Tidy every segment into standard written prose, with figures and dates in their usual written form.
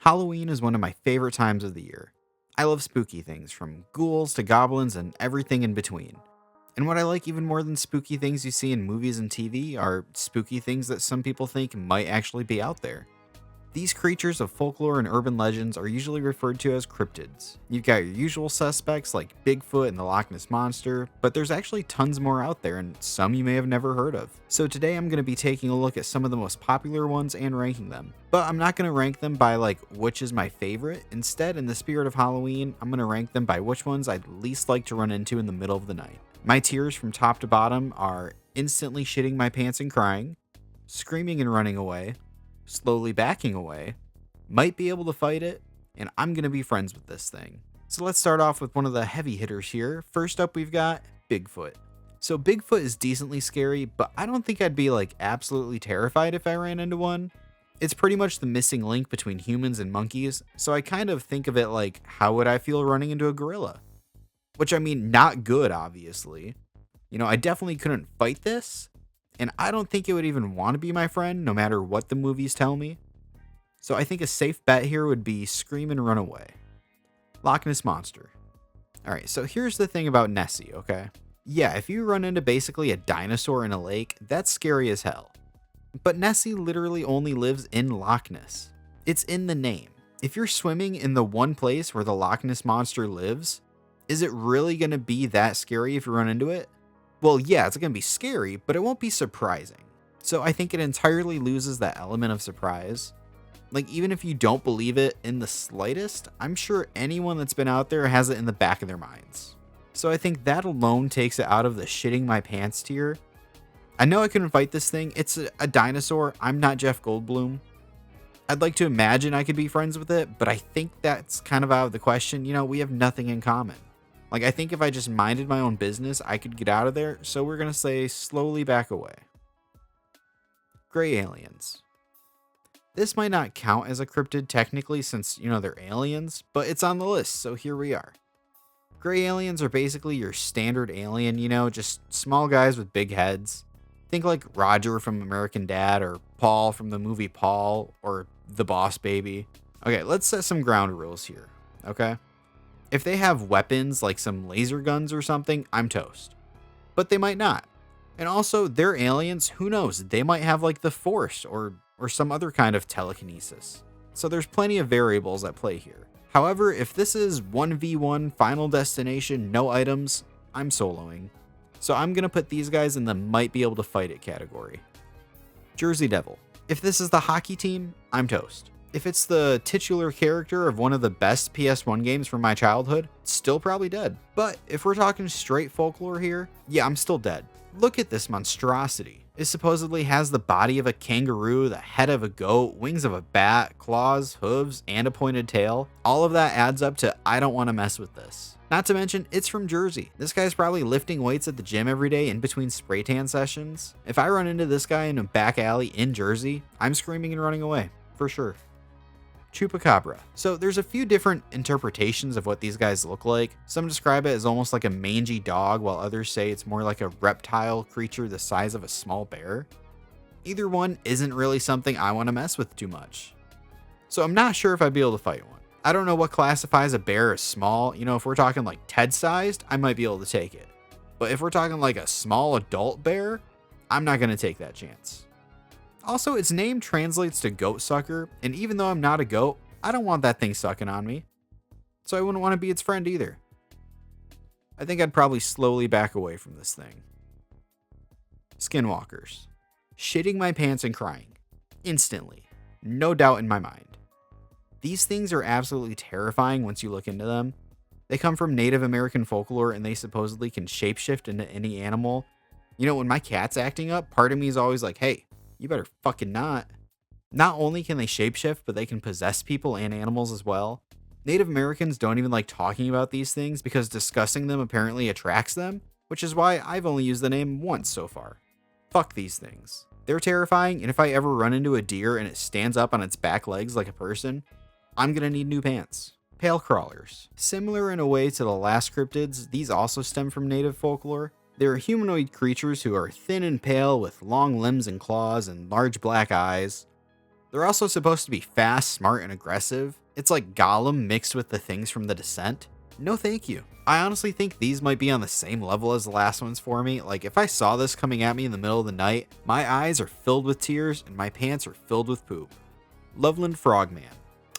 Halloween is one of my favorite times of the year. I love spooky things, from ghouls to goblins and everything in between. And what I like even more than spooky things you see in movies and TV are spooky things that some people think might actually be out there. These creatures of folklore and urban legends are usually referred to as cryptids. You've got your usual suspects like Bigfoot and the Loch Ness Monster, but there's actually tons more out there and some you may have never heard of. So today I'm going to be taking a look at some of the most popular ones and ranking them. But I'm not going to rank them by which is my favorite. Instead, in the spirit of Halloween, I'm going to rank them by which ones I'd least like to run into in the middle of the night. My tiers from top to bottom are instantly shitting my pants and crying, screaming and running away, slowly backing away, might be able to fight it, and I'm going to be friends with this thing. So let's start off with one of the heavy hitters here. First up, we've got Bigfoot. So Bigfoot is decently scary, but I don't think I'd be absolutely terrified if I ran into one. It's pretty much the missing link between humans and monkeys, so I kind of think of it like, how would I feel running into a gorilla? Which, I mean, not good, obviously. I definitely couldn't fight this, and I don't think it would even want to be my friend, no matter what the movies tell me. So I think a safe bet here would be scream and run away. Loch Ness Monster. Alright, so here's the thing about Nessie, okay? Yeah, if you run into basically a dinosaur in a lake, that's scary as hell. But Nessie literally only lives in Loch Ness. It's in the name. If you're swimming in the one place where the Loch Ness Monster lives, is it really going to be that scary if you run into it? Well, yeah, it's going to be scary, but it won't be surprising. So I think it entirely loses that element of surprise. Even if you don't believe it in the slightest, I'm sure anyone that's been out there has it in the back of their minds. So I think that alone takes it out of the shitting my pants tier. I know I couldn't fight this thing. It's a dinosaur. I'm not Jeff Goldblum. I'd like to imagine I could be friends with it, but I think that's kind of out of the question. We have nothing in common. I think if I just minded my own business, I could get out of there, so we're going to say slowly back away. Gray aliens. This might not count as a cryptid technically since, they're aliens, but it's on the list, so here we are. Gray aliens are basically your standard alien, just small guys with big heads. Think like Roger from American Dad, or Paul from the movie Paul, or The Boss Baby. Okay, let's set some ground rules here, okay? If they have weapons like some laser guns or something, I'm toast. But they might not. And also, they're aliens, who knows? They might have the Force or some other kind of telekinesis. So there's plenty of variables at play here. However, if this is 1v1 final destination, no items, I'm soloing. So I'm going to put these guys in the might be able to fight it category. Jersey Devil. If this is the hockey team, I'm toast. If it's the titular character of one of the best PS1 games from my childhood, still probably dead. But if we're talking straight folklore here, yeah, I'm still dead. Look at this monstrosity. It supposedly has the body of a kangaroo, the head of a goat, wings of a bat, claws, hooves, and a pointed tail. All of that adds up to I don't want to mess with this. Not to mention, it's from Jersey. This guy's probably lifting weights at the gym every day in between spray tan sessions. If I run into this guy in a back alley in Jersey, I'm screaming and running away, for sure. Chupacabra. So there's a few different interpretations of what these guys look like. Some describe it as almost like a mangy dog, while others say it's more like a reptile creature the size of a small bear. Either one isn't really something I want to mess with too much. So I'm not sure if I'd be able to fight one. I don't know what classifies a bear as small. If we're talking Ted-sized, I might be able to take it. But if we're talking a small adult bear, I'm not going to take that chance. Also, its name translates to goat sucker, and even though I'm not a goat, I don't want that thing sucking on me. So I wouldn't want to be its friend either. I think I'd probably slowly back away from this thing. Skinwalkers. Shitting my pants and crying. Instantly. No doubt in my mind. These things are absolutely terrifying once you look into them. They come from Native American folklore, and they supposedly can shapeshift into any animal. When my cat's acting up, part of me is always like, hey, you better fucking not. Not only can they shapeshift, but they can possess people and animals as well. Native Americans don't even like talking about these things because discussing them apparently attracts them, which is why I've only used the name once so far. Fuck these things. They're terrifying, and if I ever run into a deer and it stands up on its back legs like a person, I'm gonna need new pants. Pale crawlers. Similar in a way to the last cryptids, these also stem from native folklore. They're humanoid creatures who are thin and pale with long limbs and claws and large black eyes. They're also supposed to be fast, smart, and aggressive. It's like Gollum mixed with the things from The Descent. No thank you. I honestly think these might be on the same level as the last ones for me. Like, if I saw this coming at me in the middle of the night, my eyes are filled with tears and my pants are filled with poop. Loveland Frogman.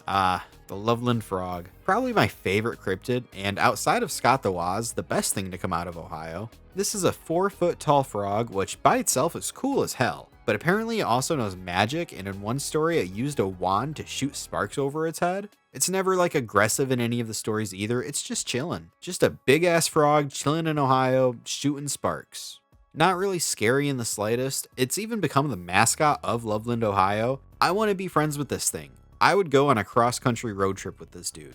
The Loveland Frog. Probably my favorite cryptid, and outside of Scott the Woz, the best thing to come out of Ohio. This is a 4-foot tall frog, which by itself is cool as hell, but apparently it also knows magic, and in one story it used a wand to shoot sparks over its head. It's never like aggressive in any of the stories either, it's just chillin'. Just a big ass frog chillin' in Ohio, shooting sparks. Not really scary in the slightest. It's even become the mascot of Loveland, Ohio. I want to be friends with this thing. I would go on a cross-country road trip with this dude.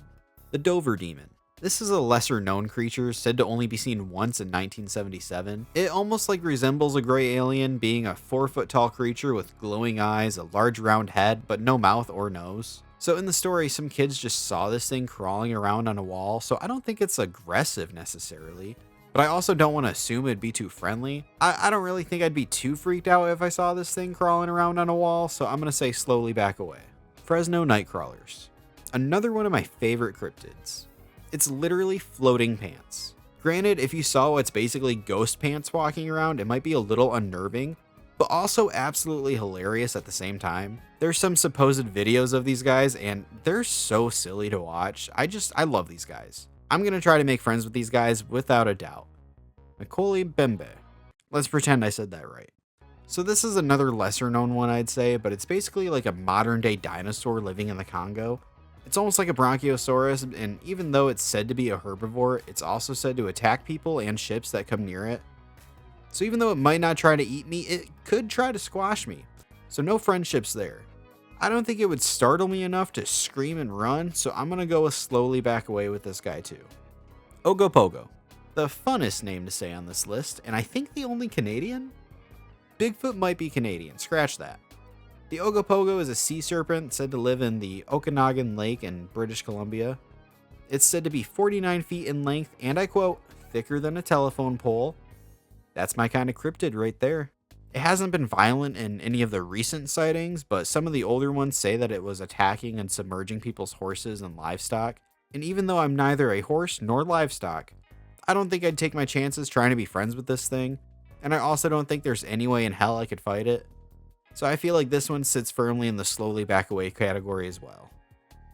The Dover Demon. This is a lesser known creature, said to only be seen once in 1977. It almost like resembles a gray alien, being a 4-foot tall creature with glowing eyes, a large round head, but no mouth or nose. So in the story, some kids just saw this thing crawling around on a wall, so I don't think it's aggressive necessarily. But I also don't want to assume it'd be too friendly. I don't really think I'd be too freaked out if I saw this thing crawling around on a wall, so I'm going to say slowly back away. Fresno Nightcrawlers. Another one of my favorite cryptids. It's literally floating pants. Granted, if you saw what's basically ghost pants walking around, it might be a little unnerving, but also absolutely hilarious at the same time. There's some supposed videos of these guys, and they're so silly to watch. I love these guys. I'm going to try to make friends with these guys without a doubt. Macaulay Bembe. Let's pretend I said that right. So this is another lesser known one, I'd say, but it's basically like a modern day dinosaur living in the Congo. It's almost like a Bronchiosaurus, and even though it's said to be a herbivore, it's also said to attack people and ships that come near it. So even though it might not try to eat me, it could try to squash me. So no friendships there. I don't think it would startle me enough to scream and run, so I'm going to go with slowly back away with this guy too. Ogopogo. The funnest name to say on this list, and I think the only Canadian? Bigfoot might be Canadian, scratch that. The Ogopogo is a sea serpent said to live in the Okanagan Lake in British Columbia. It's said to be 49 feet in length, and I quote, thicker than a telephone pole. That's my kind of cryptid right there. It hasn't been violent in any of the recent sightings, but some of the older ones say that it was attacking and submerging people's horses and livestock. And even though I'm neither a horse nor livestock, I don't think I'd take my chances trying to be friends with this thing. And I also don't think there's any way in hell I could fight it. So I feel like this one sits firmly in the slowly back away category as well.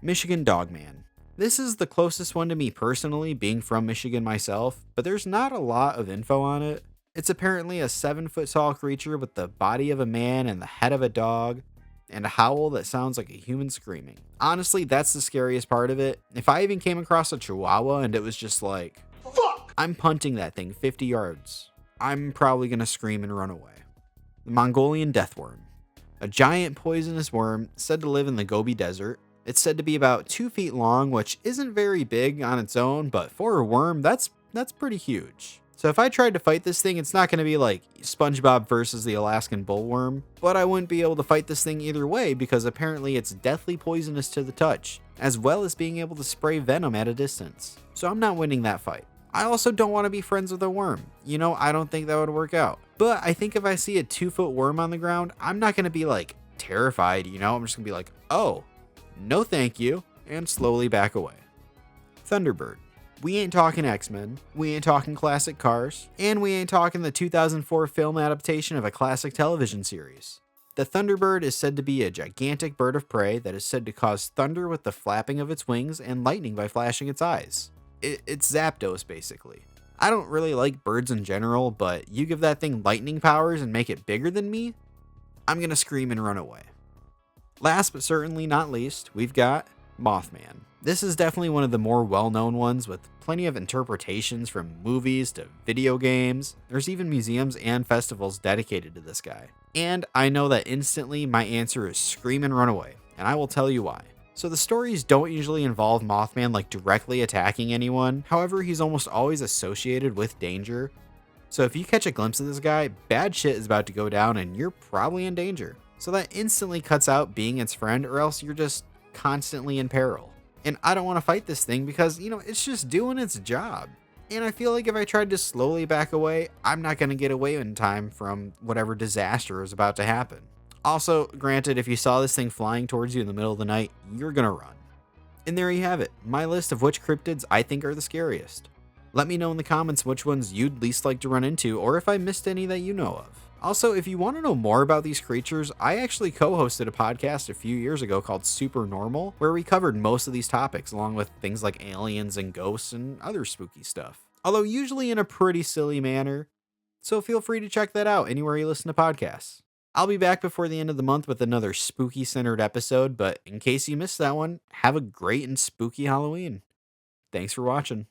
Michigan Dogman. This is the closest one to me personally, being from Michigan myself, but there's not a lot of info on it. It's apparently a 7-foot tall creature with the body of a man and the head of a dog, and a howl that sounds like a human screaming. Honestly, that's the scariest part of it. If I even came across a chihuahua and it was just like, fuck, I'm punting that thing 50 yards. I'm probably gonna scream and run away. The Mongolian Deathworm. A giant poisonous worm said to live in the Gobi Desert. It's said to be about 2 feet long, which isn't very big on its own, but for a worm, that's pretty huge. So if I tried to fight this thing, it's not going to be like SpongeBob versus the Alaskan bullworm, but I wouldn't be able to fight this thing either way because apparently it's deathly poisonous to the touch, as well as being able to spray venom at a distance. So I'm not winning that fight. I also don't want to be friends with a worm. You know, I don't think that would work out. But I think if I see a 2-foot worm on the ground, I'm not going to be like terrified, you know? I'm just going to be like, oh, no thank you, and slowly back away. Thunderbird. We ain't talking X-Men, we ain't talking classic cars, and we ain't talking the 2004 film adaptation of a classic television series. The Thunderbird is said to be a gigantic bird of prey that is said to cause thunder with the flapping of its wings and lightning by flashing its eyes. It's Zapdos, basically. I don't really like birds in general, but you give that thing lightning powers and make it bigger than me, I'm gonna scream and run away. Last but certainly not least, we've got Mothman. This is definitely one of the more well-known ones with plenty of interpretations from movies to video games. There's even museums and festivals dedicated to this guy. And I know that instantly my answer is scream and run away, and I will tell you why. So the stories don't usually involve Mothman like directly attacking anyone, however he's almost always associated with danger. So if you catch a glimpse of this guy, bad shit is about to go down and you're probably in danger. So that instantly cuts out being its friend, or else you're just constantly in peril. And I don't want to fight this thing because, you know, it's just doing its job. And I feel like if I tried to slowly back away, I'm not going to get away in time from whatever disaster is about to happen. Also, granted, if you saw this thing flying towards you in the middle of the night, you're gonna run. And there you have it, my list of which cryptids I think are the scariest. Let me know in the comments which ones you'd least like to run into, or if I missed any that you know of. Also, if you want to know more about these creatures, I actually co-hosted a podcast a few years ago called Super Normal, where we covered most of these topics, along with things like aliens and ghosts and other spooky stuff. Although usually in a pretty silly manner, so feel free to check that out anywhere you listen to podcasts. I'll be back before the end of the month with another spooky centered episode, but in case you missed that one, have a great and spooky Halloween. Thanks for watching.